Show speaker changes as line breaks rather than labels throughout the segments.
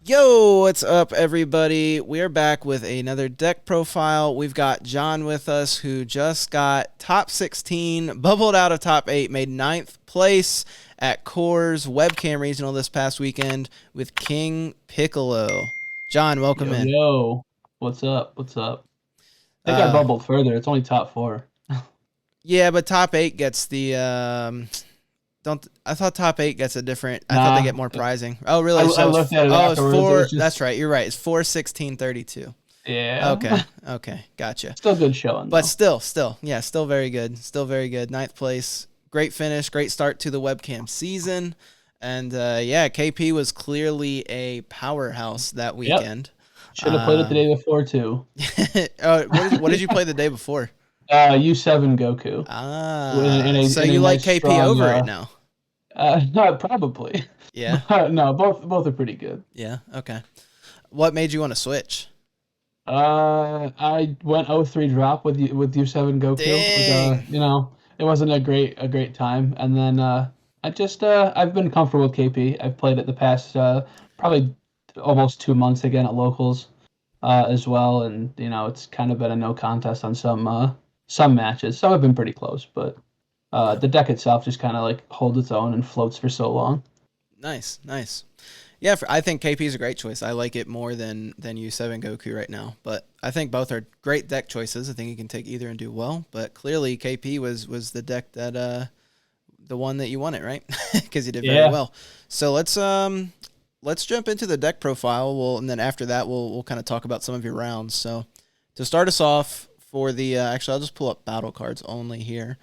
Yo, what's up, everybody? We're back with another deck profile. We've got John with us, who just got top 16, bubbled out of top 8, made ninth place at Core's Webcam Regional this past weekend with King Piccolo. John, welcome
Yo,
in.
yo, what's up? What's up? I think I
Uh,
bubbled further. It's only top four.
yeah, but top 8 gets the don't I thought top 8 gets a different. I thought they get
Nah,
more prizing. Oh,
I,
really?
I
So
looked at it
it's
afterwards. It was
4.
just,
That's right. You're right. It's 4, 16, 32. Okay.
yeah,
Okay. Gotcha.
still good showing
But
though.
still, yeah, still very good. Still very good. Ninth place. Great finish. Great start to the webcam season. And yeah, KP was clearly a powerhouse that
Yep,
weekend.
should have played it the
Um,
day before too.
what did you play the day before?
U7 Goku in
Ah,
a
so
in a
you like
nice
KP
strong.
over it now?
Not probably,
Yeah,
but no, both are pretty good.
yeah, okay. What made you want to switch?
I went 0-3 drop with U7 Goku. It was
Dang.
it wasn't a great time. And then I've been comfortable with KP. I've played it the past probably almost 2 months again at locals as well, and it's kind of been a no contest on some matches. Some have been pretty close, but
Yeah,
the deck itself just kind of like holds its own and floats for so long.
nice, nice. Yeah, I think KP is a great choice. I like it more than U7 Goku right now. But I think both are great deck choices. I think you can take either and do well. But clearly KP was the deck that the one that you won it, right? Because you did very
Yeah.
well. So let's jump into the deck profile. And then after that we'll kind of talk about some of your rounds. So to start us off for the actually I'll just pull up battle cards only here.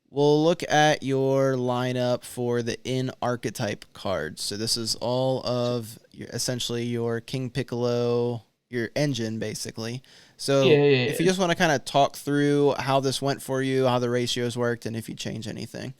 We'll look at your lineup for the in archetype cards. So this is all of essentially your King Piccolo, your engine basically.
Yeah,
So
yeah,
if you
yeah.
just want to kind of talk through how this went for you, how the ratios worked, and if you change anything.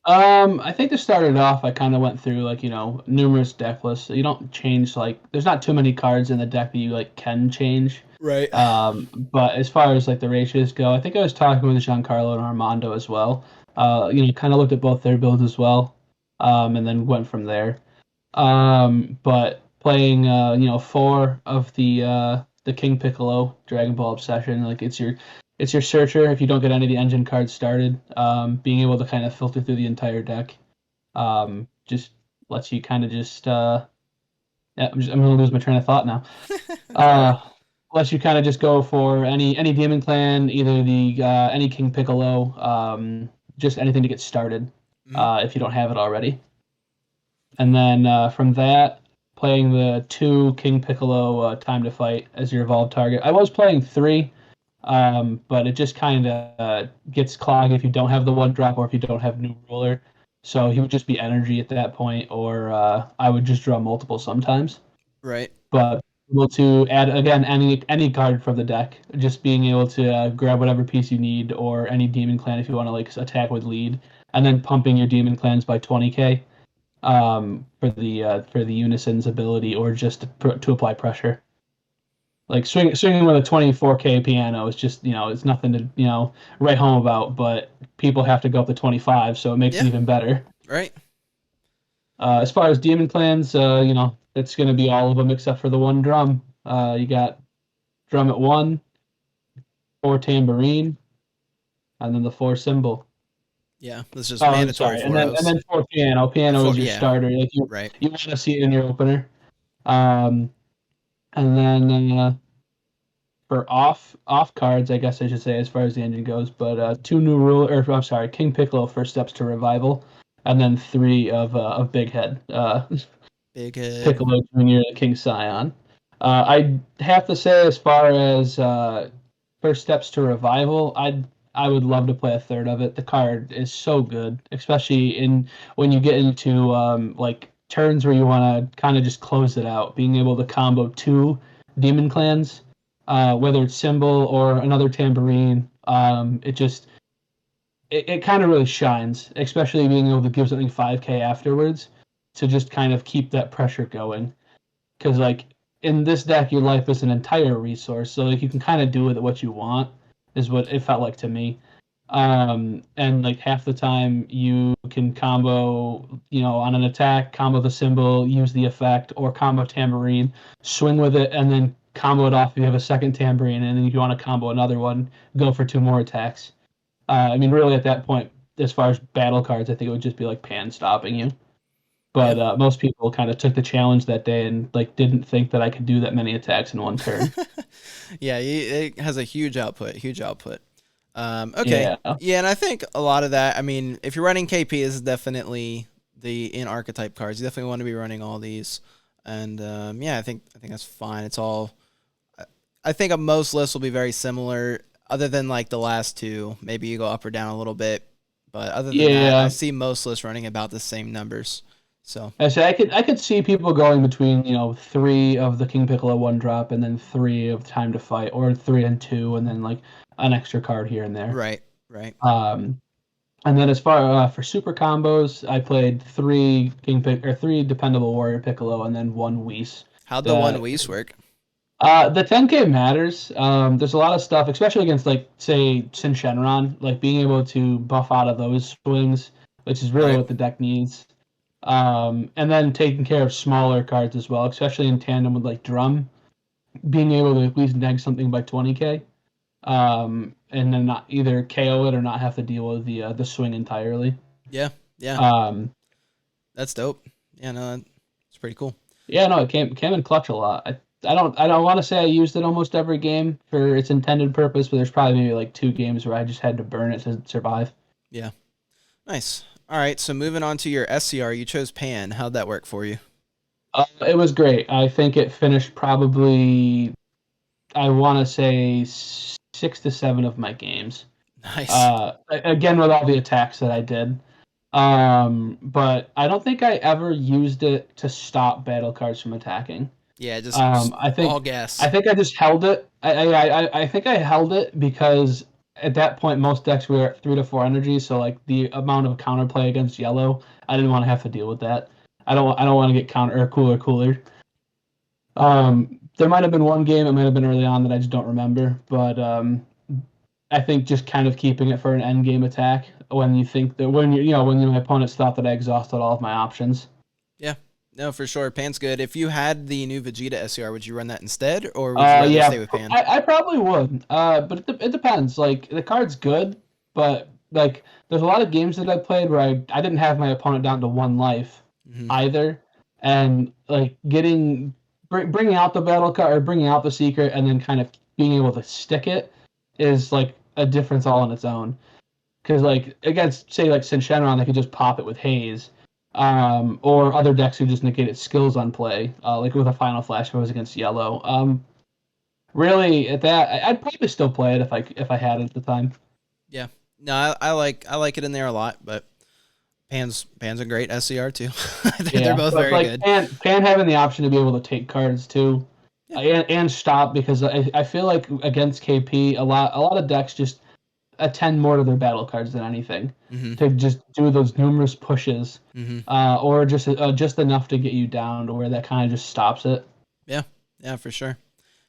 I think to start it off, I kind of went through like numerous deck lists. So you don't change like there's not too many cards in the deck that you like can change.
Right.
But as far as like the ratios go, I think I was talking with Giancarlo and Armando as well. Kind of looked at both their builds as well, and then went from there. But playing four of the King Piccolo Dragon Ball Obsession, like it's your searcher if you don't get any of the engine cards started. Being able to kind of filter through the entire deck, just lets you kind of just yeah, I'm gonna lose my train of thought now.
It's all right.
Uh, Lets you kind of just go for any Demon Clan, either the any King Piccolo, just anything to get started,
Mhm.
if you don't have it already. And then from that, playing the two King Piccolo Time to Fight as your evolved target. I was playing three, but it just kind of gets clogged if you don't have the one drop or if you don't have New Ruler. So he would just be energy at that point, or I would just draw multiple sometimes.
Right.
But able to add again any card from the deck, just being able to grab whatever piece you need, or any Demon Clan if you want to like attack with lead, and then pumping your Demon Clans by 20k for the Unison's ability, or just to apply pressure. Like swinging with a 24k piano is just it's nothing to write home about, but people have to go up to 25, so it makes it
Yeah.
even better.
Right.
As far as Demon Clans, it's going to be all of them except for the one drum. You got drum at one, four tambourine, and then the four cymbal.
Yeah. This is just
Oh, I'm
mandatory
sorry, and
for
then and
those.
then four piano. Piano
For
is your
yeah.
starter. Like you
Right.
you want to see it in your opener. Um, and then for off cards, I guess I should say, as far as the engine goes, but two new rule, or I'm sorry, King Piccolo first steps to revival, and then three of Big Head,
Big head.
Piccolo Junior, the King Scion. I have to say, as far as first steps to revival, I would love to play a third of it. The card is so good, especially in when you get into like turns where you want to kind of just close it out, being able to combo two demon clans, whether it's symbol or another tambourine. It kind of really shines, especially being able to give something 5k afterwards to just kind of keep that pressure going. Because like in this deck, your life is an entire resource, so like you can kind of do with it what you want. Is what it felt like to me. And like half the time you can combo, on an attack, combo the symbol, use the effect, or combo tambourine, swing with it, and then combo it off if you have a second tambourine, and then if you want to combo another one, go for two more attacks. I mean, really at that point, as far as battle cards, I think it would just be like pan stopping you.
Yeah.
But most people kind of took the challenge that day and like didn't think that I could do that many attacks in one turn.
Yeah, it has a huge output, huge output. Okay.
Yeah.
Yeah, and I think a lot of that, I mean, if you're running KP, this is definitely the in archetype cards. You definitely want to be running all these. And yeah, I think that's fine. It's all I think most lists will be very similar other than like the last two. Maybe you go up or down a little bit, but other than that, I
Yeah.
see most lists running about the same numbers. So,
I say I could see people going between, three of the King Piccolo one drop and then three of Time to Fight, or three and two and then like an extra card here and there.
right, right.
Um, and then as far for super combos, I played three Dependable Warrior Piccolo and then one Whis.
How'd the one
The
Whis work?
the 10K matters. There's a lot of stuff, especially against like say Sin Shenron, like being able to buff out of those swings, which is really
Right.
what the deck needs. And then taking care of smaller cards as well, especially in tandem with like Drum, being able to at least neg something by 20k, and then not either KO it or not have to deal with the swing entirely.
Yeah, yeah.
Um,
That's dope. Yeah, no, it's pretty cool.
yeah, no, it came in clutch a lot. I don't want to say I used it almost every game for its intended purpose, but there's probably maybe like two games where I just had to burn it to survive.
Yeah. Nice. All right, so moving on to your SCR, you chose Pan. How'd that work for you?
It was great. I think it finished probably, I want to say 6 to 7 of my games.
Nice.
Again with all the attacks that I did. But I don't think I ever used it to stop battle cards from attacking.
Yeah, just
I think
all gas.
I think I just held it. I think I held it because at that point most decks were at 3 to 4 energy, so like the amount of counterplay against yellow, I didn't want to have to deal with that. I don't want to get counter or cooler. There might have been one game, it might have been early on that I just don't remember, but I think just kind of keeping it for an end game attack when you think that when my opponents thought that I exhausted all of my options.
Yeah. No, for sure. Pan's good. If you had the new Vegeta SCR, would you run that instead, or would you rather
Yeah,
stay with Pan?
I probably would. But it depends. Like the card's good, but like there's a lot of games that I played where I didn't have my opponent down to one life
Hmm.
either, and like bringing out the battle card or bringing out the secret and then kind of being able to stick it is like a difference all on its own. Because like against say like Sin Shenron, they could just pop it with Haze, or other decks who just negated skills on play, like with a Final Flash if it was against Yellow. Really, at that, I'd probably still play it if I had it at the time.
Yeah. No, I like it in there a lot, but Pan's a great SCR too. They're
Yeah,
both
but
very
like
good.
Pan having the option to be able to take cards too,
Yeah.
and stop because I feel like against KP a lot of decks just attend more to their battle cards than anything
Hmm.
to just do those numerous pushes,
Hmm.
or just enough to get you down to where that kind of just stops it.
Yeah. Yeah, for sure.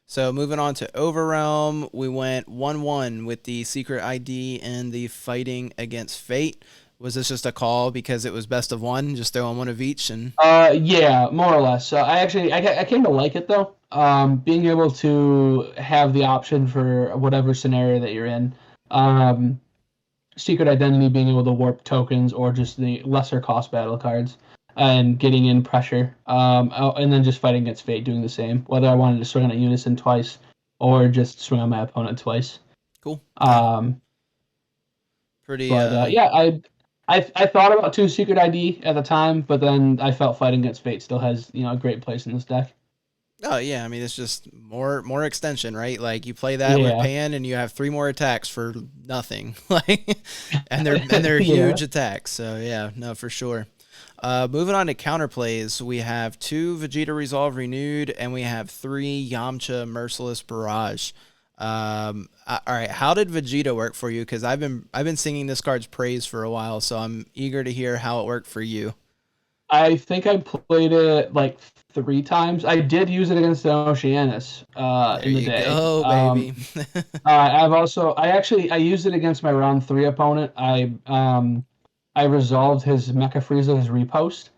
So moving on to Overrealm, we went 1-1 with the Secret ID and the Fighting Against Fate. Was this just a call because it was best of one, just throw on one of each and
Yeah, more or less. I came to like it though. Being able to have the option for whatever scenario that you're in. Um, Secret Identity being able to warp tokens or just the lesser cost battle cards and getting in pressure. And then just fighting against fate doing the same. Whether I wanted to swing on a Unison twice or just swing on my opponent twice.
cool. Yeah.
Um,
Pretty
but yeah, I thought about two Secret ID at the time, but then I felt fighting against fate still has a great place in this deck.
oh yeah, I mean it's just more extension, right? Like you play that with
Yeah,
Pan and you have three more attacks for nothing. Like and they're
yeah.
huge attacks. So yeah, no, for sure. Moving on to counterplays, we have two Vegeta Resolve Renewed, and we have three Yamcha Merciless Barrage. All right, how did Vegeta work for you? Because I've been singing this card's praise for a while, so I'm eager to hear how it worked for you.
I think I played it like 3 times. I did use it against the Oceanus
There
in the
you
day.
go, baby.
I used it against my round 3 opponent. I resolved his Mecha Frieza, his repost,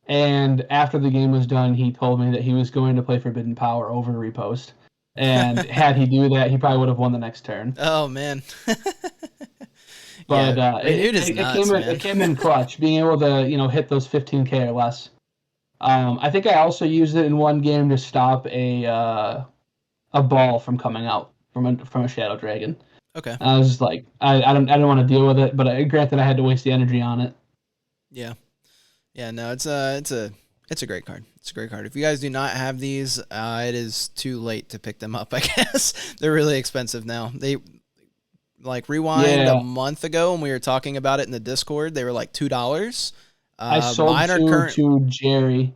and after the game was done, he told me that he was going to play Forbidden Power over repost. And had he do that, he probably would have won the next turn.
Oh man.
But
Yeah, Renewed is nuts,
it
man.
came in clutch, being able to hit those 15k or less. I think I also used it in one game to stop a ball from coming out from a Shadow Dragon.
Okay.
I was just like, I don't want to deal with it, but granted, I had to waste the energy on it.
Yeah. Yeah, no, it's a great card. It's a great card. If you guys do not have these, it is too late to pick them up, I guess. They're really expensive now. They like rewind a
Yeah,
month ago when we were talking about it in the Discord, they were like $2.
I sold
Mine are
two
current.
to Jerry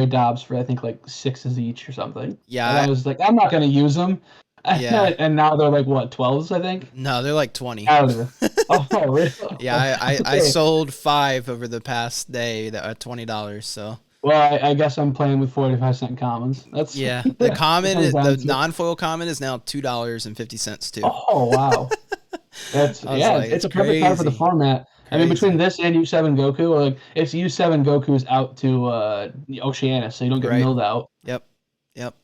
Dobbs for I think like 6s each or something, and
Yeah,
I was like, I'm not gonna use them,
yeah.
and now they're like what 12s I think.
No, they're like 20.
Out of it. Oh, really?
Yeah, I
Okay.
sold 5 over the past day that are $20. So
Well, I guess I'm playing with 45-cent commons. That's
yeah, the
that's what it
common,
comes down
the
to.
non-foil common is now $2.50 too.
Oh wow, that's
I was
yeah,
like,
it's
it's
a perfect card for the
crazy,
format. I mean, between
crazy,
this and U7 Goku, or like it's U7 Goku's out to Oceania, so you don't get
right?
milled out.
Yep, yep.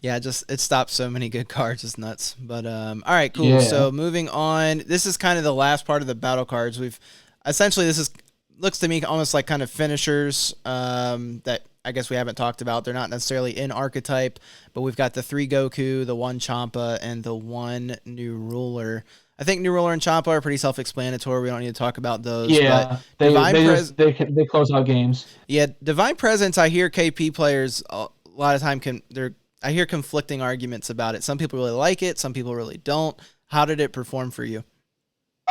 Yeah, just it stopped so many good cards. It's nuts. But all right, cool.
Yeah,
So moving on. This is kind of the last part of the battle cards. We've essentially this is looks to me almost like kind of finishers that I guess we haven't talked about. They're not necessarily in archetype, but we've got the 3 Goku, the 1 Champa, and the 1 New Ruler. I think New Ruler and Champa are pretty self-explanatory. We don't need to talk about those, but
yeah.
Divine Pres
They close out games.
yeah, Divine Presence. I hear KP players a lot of time can they're. I hear conflicting arguments about it. Some people really like it. Some people really don't. How did it perform for you?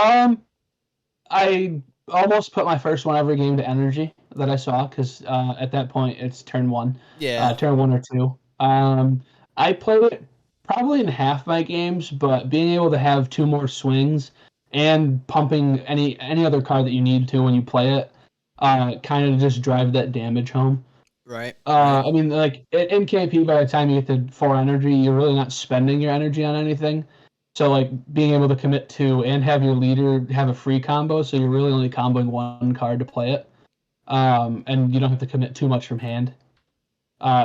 Um, I almost put my first one every game to energy that I saw because at that point it's
Yeah,
turn 1 or 2. I played it probably in half my games, but being able to have 2 more swings and pumping any other card that you need to when you play it, kind of just drive that damage home.
right, right,
I mean, like in KP, by the time you get to 4 energy, you're really not spending your energy on anything. So, like being able to commit to and have your leader have a free combo, so you're really only comboing 1 card to play it, and you don't have to commit too much from hand.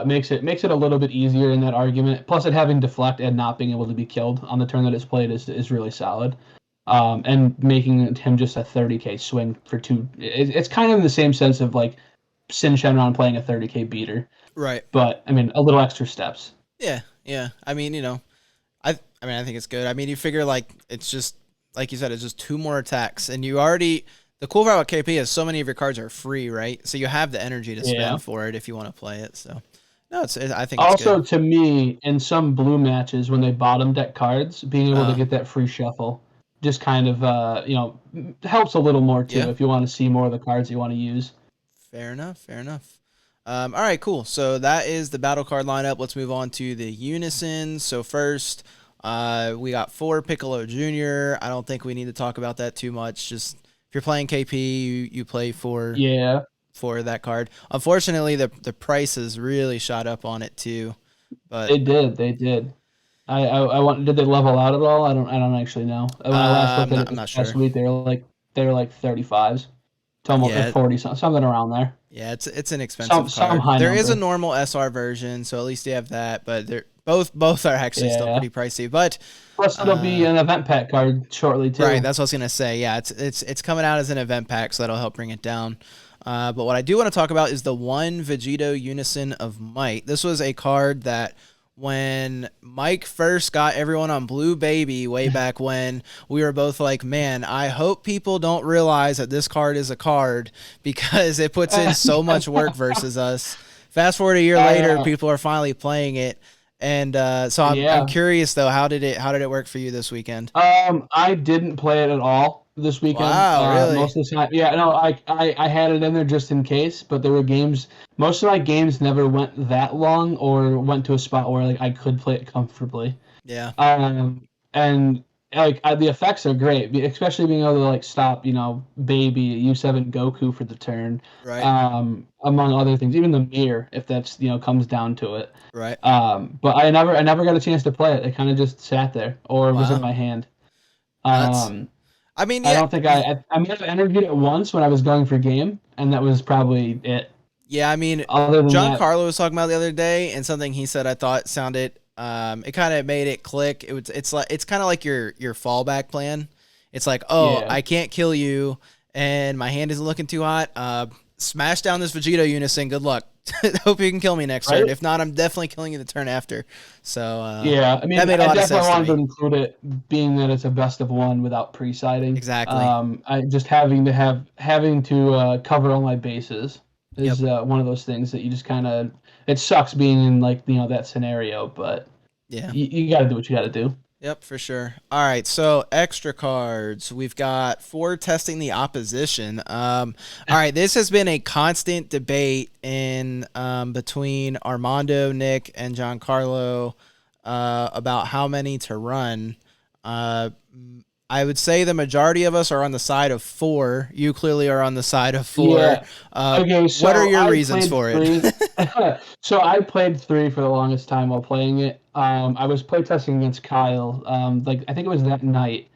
Makes it a little bit easier in that argument. Plus, it having deflect and not being able to be killed on the turn that it's played is really solid. And making him just a 30k swing for 2. It's kind of in the same sense of like Sin Shenron playing a 30k beater,
right.
but I mean a little extra steps.
Yeah, yeah. I mean, I mean, I think it's good. I mean, you figure like it's just like you said, it's just 2 more attacks, and you already. The cool part about KP is so many of your cards are free, right? So you have the energy to
Yeah.
spend for it if you want to play it. So no, I think it's
Also,
good.
to me, in some blue matches when they bottom deck cards, being able to
Uh,
get that free shuffle just kind of helps a little more too
yeah.
if you want to see more of the cards you want to use.
Fair enough. Fair enough. All right, cool. So that is the battle card lineup. Let's move on to the Unison. So first, we got 4 Piccolo Jr. I don't think we need to talk about that too much. Just if you're playing KP, you play
Yeah,
for that card. Unfortunately, the price has really shot up on it too. But
they did. They did. I want. Did they level out at all? I don't actually know. When I last looked at it
I'm
this
not
past
sure.
week, they were like 35s to almost like
Yeah,
40 something around there.
yeah, it's an
Some
expensive
some
card.
high
There is a
number.
normal SR version, so at least you have that. But they're both are actually still
Yeah.
pretty pricey. But
Plus, it'll be
uh,
an event pack card shortly
right,
too.
that's what I was gonna say. Yeah, it's coming out as an event pack, so that'll help bring it down. But what I do want to talk about is the 1 Vegito Unison of Might. This was a card that when Mike first got everyone on Blue Baby way back when, we were both like, man, I hope people don't realize that this card is a card because it puts in so much work versus us. Fast forward a year
I
later, people are finally playing it. And so I'm
Yeah.
curious though, how did it work for you this weekend?
I didn't play it at all this weekend.
Wow, really?
Most of the time, yeah, no, I had it in there just in case, but there were games. Most of my games never went that long or went to a spot where like I could play it comfortably.
Yeah.
And the effects are great, especially being able to like stop, baby U7 Goku for the turn,
Right.
among other things. Even the mirror, if that's comes down to it.
Right.
But I never got a chance to play it. It kind of just sat there or was in
Wow.
my hand.
Nuts.
Um,
I mean,
I
yeah.
don't think I may have interviewed it once when I was going for game, and that was probably it.
Yeah, I mean,
Other than
John
that,
Carlo was talking about the other day, and something he said I thought sounded. It kind of made it click. It's kind of like your fallback plan. It's like, oh,
yeah,
I can't kill you, and my hand isn't looking too hot. Smash down this Vegito Unison. Good luck. Hope you can kill me next turn.
right?
If not, I'm definitely killing you the turn after. So
Yeah, I
that
mean,
made a
I
lot of
definitely
sense to
wanted to
me.
include it, being that it's a best of one without pre-siding.
Exactly.
I just having to cover all my bases
Yep.
is one of those things that you just kind of. It sucks being in like that scenario, but
Yeah.
you got to do what you got to do.
Yep, for sure. All right, so extra cards. We've got for testing the opposition. All right, this has been a constant debate in between Armando, Nick, and Giancarlo about how many to run. Uh, I would say the majority of us are on the side of four. You clearly are on the side of four.
Yeah. Okay,
What are
so
your
I
reasons
played
for it?
three. So I played three for the longest time while playing it. I was playtesting against Kyle. Like I think it was that night,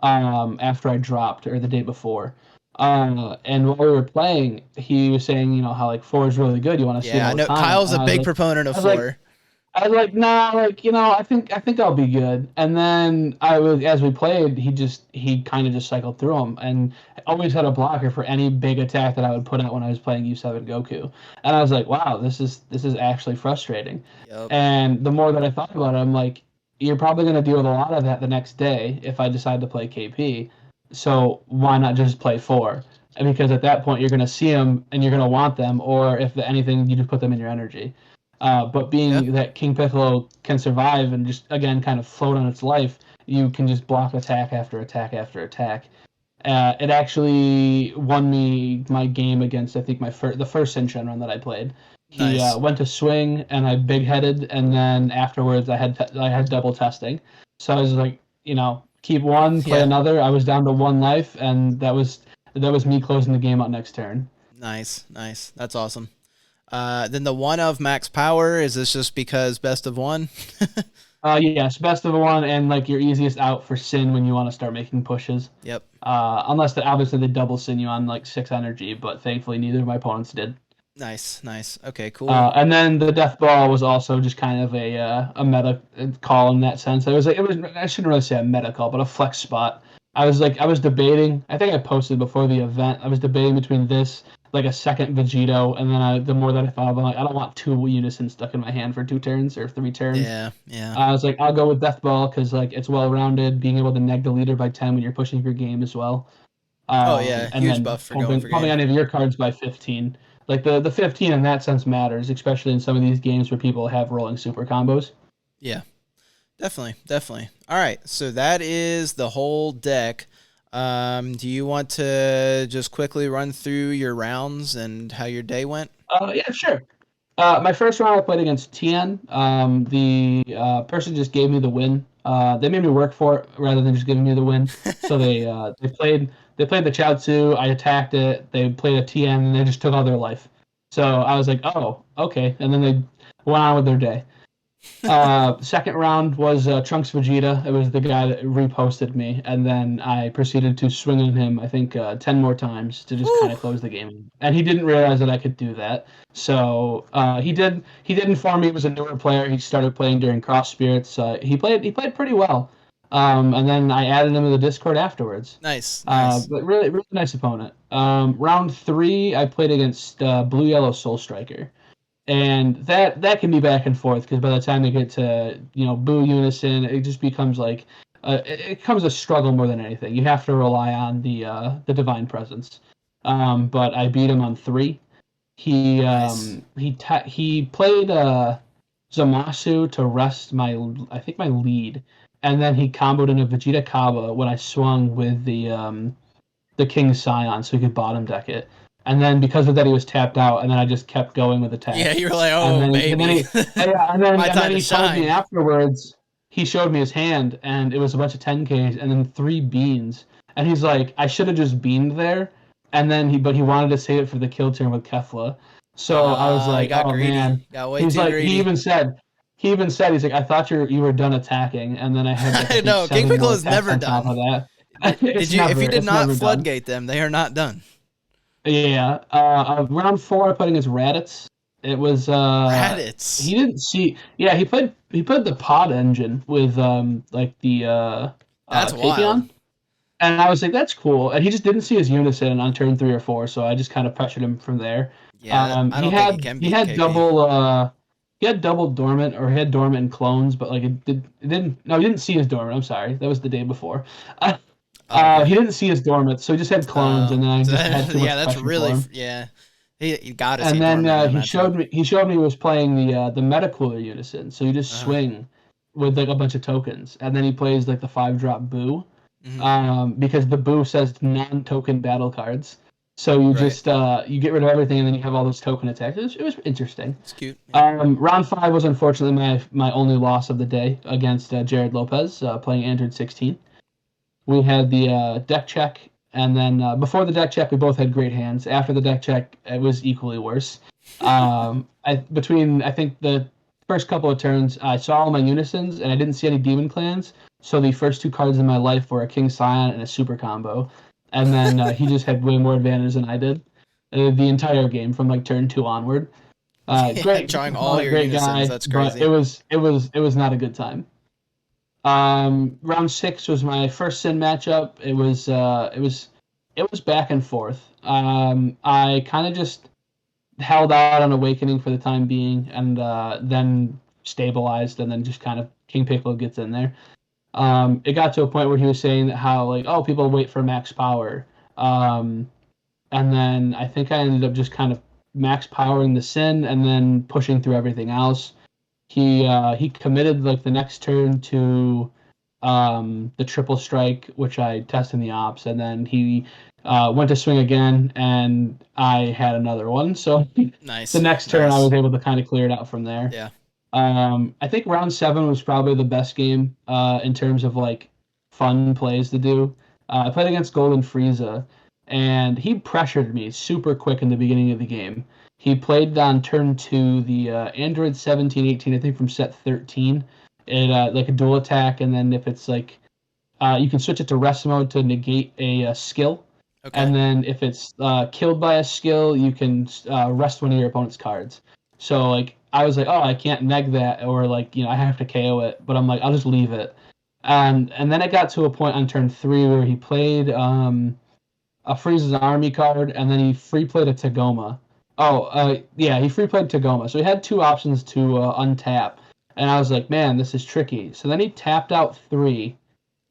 after I dropped or the day before. And while we were playing, he was saying, how like four is really good. You want to see it
Yeah, I
all the
know
time.
Kyle's
And
a big proponent of
I was like,
four.
nah, like, I think I'll be good. And then as we played, he kind of just cycled through them, and I always had a blocker for any big attack that I would put out when I was playing U7 Goku. And I was like, wow, this is actually frustrating.
Yep.
And the more that I thought about it, I'm like, you're probably going to deal with a lot of that the next day if I decide to play KP. So why not just play four? And because at that point you're going to see them and you're going to want them, or if anything, you just put them in your energy. But
Yeah.
being that King Piccolo can survive and just again kind of float on its life, you can just block attack after attack after attack. It actually won me my game against I think the first Senshin run that I played. He
Nice.
went to swing and I big headed, and then afterwards I had double testing. So I was like, keep one, play
Yeah.
another. I was down to one life, and that was me closing the game out next turn.
Nice. Nice. That's awesome. Then the one of max power, is this just because best of one?
Yes, best of one and like your easiest out for Sin when you want to start making pushes.
Yep.
Unless obviously they double Sin you on like 6 energy, but thankfully neither of my opponents did.
Nice. Nice. Okay, cool.
And then the Death Ball was also just kind of a meta call in that sense. It was I shouldn't really say a meta call, but a flex spot. I was debating. I think I posted before the event. I was debating between this like a second Vegito, and then the more that I thought, I'm like, I don't want two Unison stuck in my hand for 2 turns or 3 turns.
Yeah. Yeah.
I was like, I'll go with Death Ball because like it's well rounded, being able to neg the leader by 10 when you're pushing your game as well.
Oh yeah,
And
huge
then
buff for going
pumping
for
pumping
game.
any of your cards by 15. Like the 15 in that sense matters, especially in some of these games where people have rolling super combos.
Yeah. Definitely. Definitely. All right. So that is the whole deck. Do you want to just quickly run through your rounds and how your day went?
Yeah, sure. My first round I played against Tien. The person just gave me the win. They made me work for it rather than just giving me the win. So they played the Chaozu. I attacked it. They played a Tien and they just took all their life. So I was like, oh, okay. And then they went on with their day. Second round was Trunks Vegeta. It was the guy that reposted me, and then I proceeded to swing on him. I think 10 more times to just kind
Woo.
of close the game. And he didn't realize that I could do that. So he did. He did inform me he was a newer player. He started playing during Cross Spirits. He played pretty well. And then I added him to the Discord afterwards.
Nice. Nice.
But really, really nice opponent. Round three, I played against Blue Yellow Soul Striker, and that can be back and forth because by the time they get to Boo Unison, it just becomes like it becomes a struggle more than anything. You have to rely on the divine presence. But I beat him on three. He
Nice.
he played Zamasu to rest my lead, and then he comboed in a Vegeta Kaba when I swung with the King Scion so he could bottom deck it. And then because of that, he was tapped out, and then I just kept going with
Yeah,
attacks.
you were like,
And
oh
then he, and then
baby,
he, and, yeah, and then
my
and then
time to
he told me
shine.
afterwards. he showed me his hand, and it was a bunch of 10Ks and then 3 beans. And he's like, I should have just beamed there. And then he wanted to save it for the kill turn with Kefla. So I was
He
like,
got
oh
greedy.
man.
Got way
He's
too
like,
greedy.
he even said, he's like, I thought you were done attacking, and then I had like I
I
think
know. King
7
Piccolo
more
is
attacks
never
on top
done.
of that.
Did you? If you did
It's
not
never done.
floodgate them, they are not done.
Yeah. Round 4, I put against Raditz. It was he
Raditz.
didn't see. Yeah, he played the pod engine with like the
That's wild.
Tapion, and I was like, that's cool. And he just didn't see his Unison on turn 3 or 4, so I just kind of pressured him from there.
Yeah, I
He
don't think he can
he
beat
had
KP.
double he had double dormant, or he had dormant and clones, but like it didn't. No, he didn't see his dormant. I'm sorry, that was the day before.
Oh, okay.
He didn't see his dormant, so he just had clones, and then I
So
just had too
yeah,
much
that's
pressure for
really
him.
yeah. He got to see
And then
dormant in that
he
matchup.
showed me he was playing the Metacooler Unison, so you just
Uh-huh.
swing with like a bunch of tokens, and then he plays like the 5-drop Boo,
Hmm.
because the Boo says non-token battle cards. So you
Right.
just you get rid of everything, and then you have all those token attacks. It was interesting.
It's cute. Yeah.
Round 5 was unfortunately my only loss of the day against Jared Lopez, playing Android 16. We had the deck check, and then before the deck check, we both had great hands. After the deck check, it was equally worse. I think the first couple of turns, I saw all my Unisons, and I didn't see any Demon Clans. So the first 2 cards in my life were a King Scion and a Super Combo, and then he just had way more advantage than I did the entire game from like turn 2 onward.
Yeah,
Great
drawing all your
great
unisons.
guy,
That's
but
crazy.
it was not a good time. Round 6 was my first Sin matchup. It was back and forth. I kind of just held out on Awakening for the time being, and then stabilized, and then just kind of King Piccolo gets in there. It got to a point where he was saying how like, oh, people wait for max power, and then I think I ended up just kind of max powering the Sin and then pushing through everything else. He committed like the next turn to the triple strike, which I tested in the ops, and then he went to swing again, and I had another one. So the
Nice.
next turn, I
Nice.
was able to kind of clear it out from there.
Yeah.
I think round 7 was probably the best game in terms of like fun plays to do. I played against Golden Frieza, and he pressured me super quick in the beginning of the game. He played on turn 2 the Android 1718, I think from set 13. It like a dual attack, and then if it's like you can switch it to rest mode to negate a skill,
Okay.
and then if it's killed by a skill, you can rest one of your opponent's cards. So like I was like, oh, I can't neg that, or like I have to KO it, but I'm like, I'll just leave it. And then it got to a point on turn 3 where he played a Frieza's Army card, and then he free played a Tagoma. Oh, yeah, he free played Tagoma. So he had 2 options to untap, and I was like, man, this is tricky. So then he tapped out 3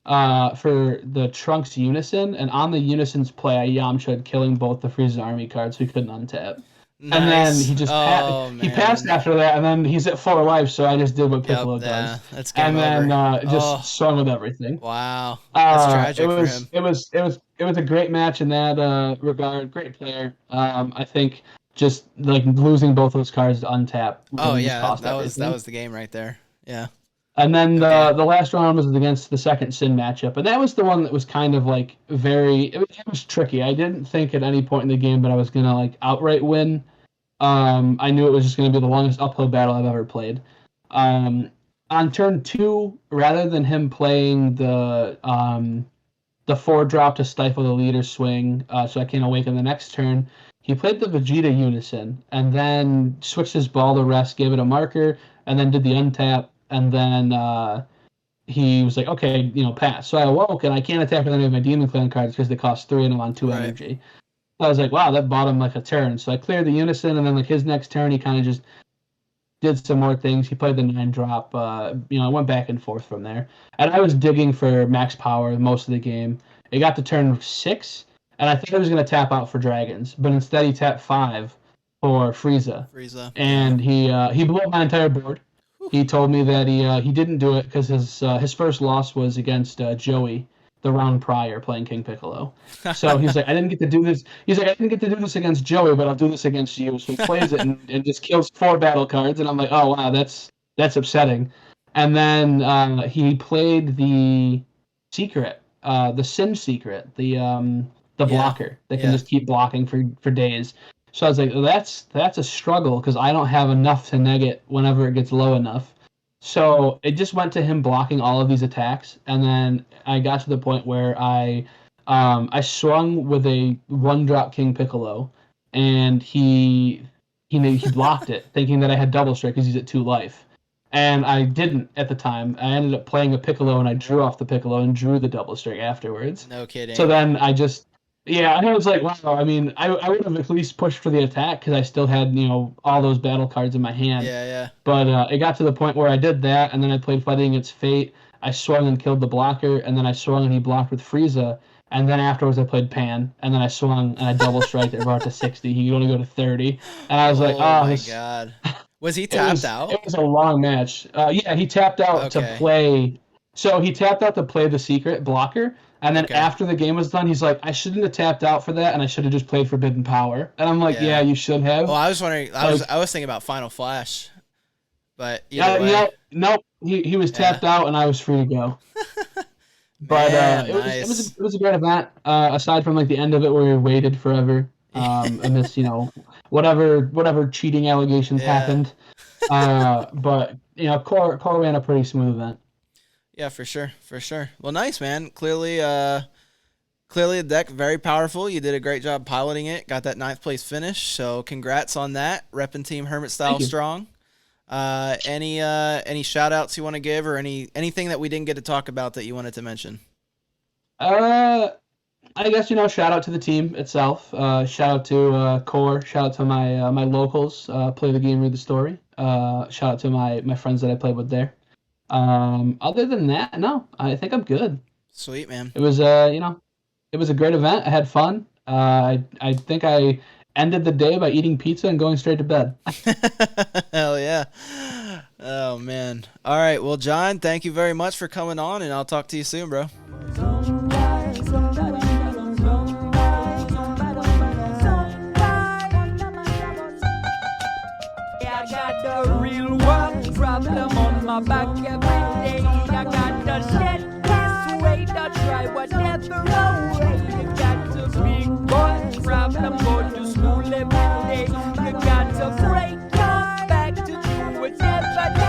for the Trunks Unison, and on the Unison's play, I Yamcha'd killing both the Frieza's Army cards, so he couldn't untap. And then
Nice. Oh
he passed
man.
after that, and then he's at 4 life, so I just did what
Yep.
Piccolo
Yeah.
does,
That's game
and then
over.
just
Oh
swung with everything.
wow. That's tragic for him.
It was a great match in that regard. Great player. I think just like losing both those cards to untap
Oh
really just
yeah.
cost
That
everything.
was the game right there. Yeah.
And then
Okay.
the last round was against the second Sin matchup, and that was the one that was kind of like it was tricky. I didn't think at any point in the game that I was gonna like outright win. I knew it was just gonna be the longest uphill battle I've ever played. Um, on turn 2, rather than him playing the 4-drop to stifle the leader swing, so I can't awaken the next turn. He played the Vegeta Unison, and then switched his ball to rest, gave it a marker, and then did the untap, and then he was like, okay, pass. So I awoke, and I can't attack with any of my Demon Clan cards because they cost 3 and I'm on 2
Right.
energy. I was like, wow, that bought him like a turn. So I cleared the Unison, and then like his next turn, he kind of just did some more things. He played the 9-drop. I went back and forth from there. And I was digging for max power most of the game. It got to turn 6, and I thought he was going to tap out for dragons, but instead he tapped 5 for Frieza.
Frieza. Yeah.
And he blew up my entire board.
Whew.
He told me that he didn't do it because his first loss was against Joey the round prior playing King Piccolo. So he's like, I didn't get to do this. He's like, I didn't get to do this against Joey, but I'll do this against you. So he plays it and just kills 4 battle cards, and I'm like, oh wow, that's upsetting. And then he played the secret, the Sin secret, the
Yeah.
blocker that can
Yeah.
just keep blocking for days. So I was like, that's a struggle because I don't have enough to neg it whenever it gets low enough. So it just went to him blocking all of these attacks, and then I got to the point where I swung with a 1-drop King Piccolo, and he blocked it, thinking that I had double strike because he's at 2 life. And I didn't at the time. I ended up playing a Piccolo, and I drew off the Piccolo and drew the double strike afterwards.
No kidding.
So then I just, yeah, I was like, wow. I mean, I would have at least pushed for the attack because I still had, all those battle cards in my hand.
Yeah, yeah.
But it got to the point where I did that, and then I played Fighting Against Fate. I swung and killed the blocker, and then I swung and he blocked with Frieza. And then afterwards I played Pan, and then I swung and I double striked it, brought it to 60. He could only go to 30. And I was like, oh,
my God. Was he tapped out?
It was a long match. Yeah, he tapped out to play. So he tapped out to play the secret blocker, and then after the game was done, he's like, I shouldn't have tapped out for that, and I should have just played Forbidden Power. And I'm like, yeah, you should have.
Well, I was wondering. I was thinking about Final Flash, but
nope. He was tapped out, and I was free to go. But it was a great event. Aside from like the end of it where we waited forever, amidst whatever cheating allegations happened. But Core ran a pretty smooth event.
Yeah, for sure. Well, nice, man. Clearly the deck very powerful. You did a great job piloting it. Got that 9th place finish. So congrats on that. Repping Team Hermit style strong. Any shout outs you want to give, or anything that we didn't get to talk about that you wanted to mention?
I guess shout out to the team itself. Shout out to Core. Shout out to my locals. Play the game, read the story. Shout out to my friends that I played with there. Other than that, no, I think I'm good.
Sweet, man.
It was it was a great event. I had fun. I think I ended the day by eating pizza and going straight to bed.
Hell yeah. Oh, man. All right. Well, John, thank you very much for coming on, and I'll talk to you soon, bro.
I got the real world problem on my back every day. I got the shit this way, to try whatever way. You got the big boy problem, go to school every day. You got to break your back to do whatever